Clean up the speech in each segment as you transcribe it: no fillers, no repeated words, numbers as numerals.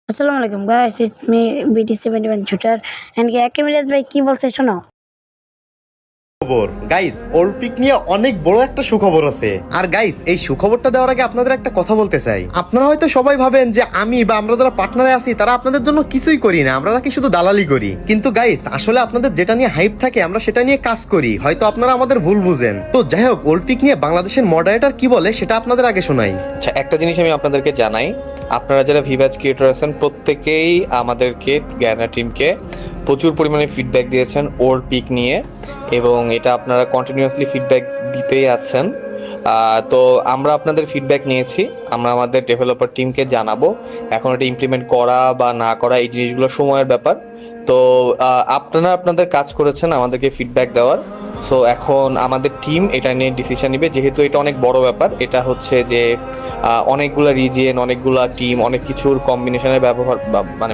আসসালামু আলাইকুম guys, it's me BT71 shooter and Miraj ভাই কি বলছে শোনো। খবর গাইস, অলিম্পিক নিয়ে অনেক বড় একটা সুখবর আছে। আর গাইস, এই সুখবরটা দেওয়ার আগে আপনাদের একটা কথা বলতে চাই। আপনারা হয়তো সবাই ভাবেন যে আমি বা আমরা যারা পার্টনারে আছি তারা আপনাদের জন্য কিছুই করি না, আমরা নাকি শুধু দালালি করি। কিন্তু গাইস, আসলে আপনাদের যেটা নিয়ে হাইপ থাকে আমরা সেটা নিয়ে কাজ করি। হয়তো আপনারা আমাদের ভুল বুঝেন। তো যাই হোক, অলিম্পিক নিয়ে বাংলাদেশের মডারেটর কি বলে সেটা আপনাদের আগে শোনাই। আচ্ছা, একটা জিনিস আমি আপনাদেরকে জানাই, আপনারা যারা ভিভাজ ক্রিয়েটর আছেন প্রত্যেকেই আমাদেরকে গ্যানা টিমকে প্রচুর পরিমাণে ফিডব্যাক দিয়েছেন ওর পিক নিয়ে, এবং এটা আপনারা কন্টিনিউয়াসলি ফিডব্যাক দিতেই আছেন। তো আমরা আপনাদের ফিডব্যাক নিয়েছি, আমরা আমাদের ডেভেলপার টিমকে জানাবো। এখন এটা ইমপ্লিমেন্ট করা বা না করা এই জিনিসগুলো সময়ের ব্যাপার। তো আপনারা আপনাদের কাজ করেছেন আমাদেরকে ফিডব্যাক দেওয়ার। সো এখন আমাদের টিম এটা নিয়ে ডিসিশন নিবে, যেহেতু এটা অনেক বড় ব্যাপার। এটা হচ্ছে যে অনেকগুলা রিজিয়ন, অনেকগুলা টিম, অনেক কিছুর কম্বিনেশনের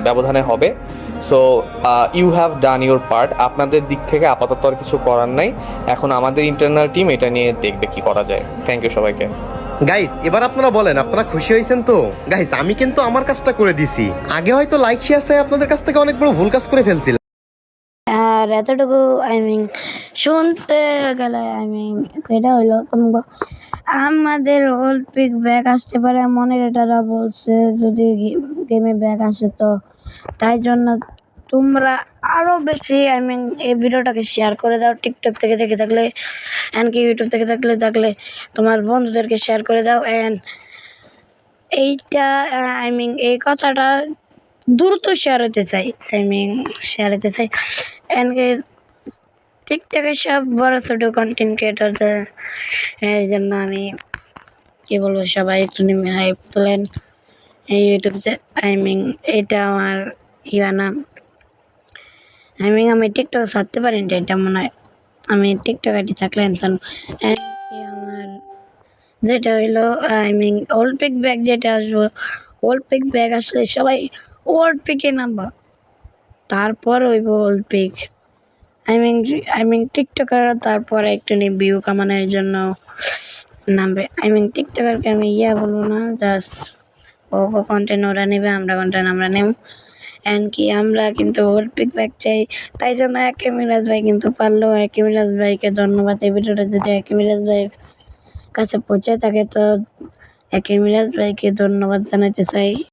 ব্যবধানে হবে। So you have done your part. আপনাদের দিক থেকে আপাতত আর কিছু করার নাই। এখন আমাদের ইন্টারনাল টিম এটা নিয়ে দেখবে কি করা যায়। থ্যাংক ইউ সবাইকে। গাইস, এবার আপনারা বলেন, আপনারা খুশি হয়েছেন তো? গাইস, আমি কিন্তু আমার কাজটা করে দিছি। আগে হয়তো লাইক শেয়ার চাই আপনাদের কাছ থেকে অনেক বড় ভুল কাজ করে ফেলছিলাম। আর এতটুকু শুনতে গেলে এটা হইলো তোমাকে আমাদের অলিম্পিক ব্যাগ আসতে পারে মনিটররা বলছে, যদি গেমে ব্যাগ আসে তো তাই জন্য তোমরা আরো বেশি এই ভিডিওটাকে শেয়ার করে দাও। টিকটক থেকে দেখে থাকলে এমনকি ইউটিউব থেকে থাকলে তোমার বন্ধুদেরকে শেয়ার করে দাও। অ্যান্ড এইটা এই কথাটা দ্রুত শেয়ার হতে চাই, শেয়ার হতে চাই। এমনকি টিকটকের সব বড় ছোট কন্টেন্ট ক্রিয়েটরদের এই জন্য আমি কি বলবো, সবাই একটু হাইপ তোলেন এই ইউটিউব যে এটা আমার না। আমি টিকটক ছাড়তে পারি না, এটা মনে হয় আমি টিকটক আইডি থাকলে আমার যেটা হইলো অলিম্পিক ব্যাগ যেটা আসবো, অলিম্পিক ব্যাগ আসলে সবাই অলিম্পিকে নামবা, তারপর হইব অলিম্পিক। টিকটকার তারপরে একটু ভিউ কামানোর জন্য নামবে। টিকটকারকে আমি বলবো না, জাস্ট ও কন্টেন্ট ওরা নেবে, আমরা কন্টেন্ট আমরা নেব। এমনকি আমরা কিন্তু অলিম্পিক ব্যাগ চাই, তাই জন্য মিরাজ ভাই কিন্তু পারলো। মিরাজ ভাইকে ধন্যবাদ। এই ভিডিওটা যদি মিরাজ ভাইয়ের কাছে পৌঁছে থাকে তো মিরাজ ভাইকে ধন্যবাদ জানাতে চাই।